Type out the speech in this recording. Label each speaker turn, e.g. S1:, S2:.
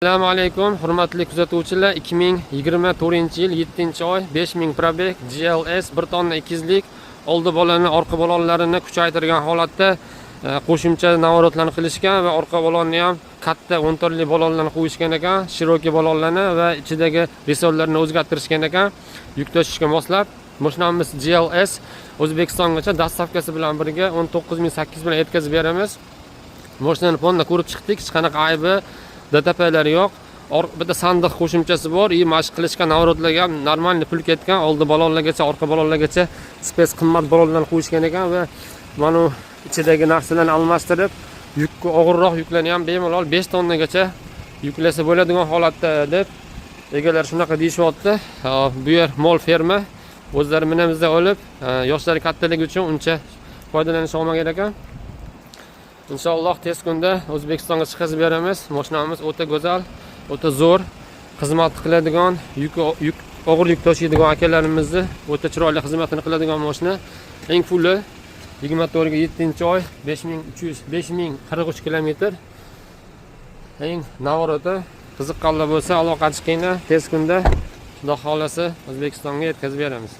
S1: Assalomu alaykum, hurmatli kuzatuvchilar. 2024-yil 7-oy 5000 probeg GLS 1 tonna 200 lik oldi bolani orqa balonlarini kuchaytirgan holatda qo'shimcha navorotlarni qilishgan va orqa balonni ham katta 10 tonli balonlarni qo'yishgan ekan, shiroki balonlarni va ichidagi resorlarni o'zgartirishgan ekan, yuk tashishga moslab. Mashinamiz GLS O'zbekistongacha dastavkasi bilan birga 19800 bilan yetkazib beramiz. Mashinani fonda ko'rib chiqdik, hech qanaqa aybi DTP'lari yo'q. Bitta sandiq qo'shimchasi bor. Mashq qilishga navorotlarga ham normal pul ketgan. Oldi balonlargacha, orqa balonlargacha spes qimmat balonlarni qo'yishgan ekan va mana ichidagi narsalarni almashtirib, yukka og'irroq yuklarni ham bemalol 5 tonnagacha yuklasa bo'ladigan holatda deb egalar shunaqa deyishyapti. Bu yer mol ferma. O'zlari minamizda olib, yoshlari kattaligi uchun uncha foydalanish olmagan ekan. Inshaalloh tez kunda O'zbekistonga chiqazib beramiz. Mashinamiz o'ta go'zal, o'ta zo'r xizmat qiladigan, og'ir yuk tashiydigan akalarimizni o'ta chiroyli xizmatini qiladigan mashina. Eng puli 24 ga 7-oy 5043 kilometr. Eng navorati qiziqqanlar bo'lsa aloqa chiqinglar, tez kunda Xudo xolasa O'zbekistonga yetkazib beramiz.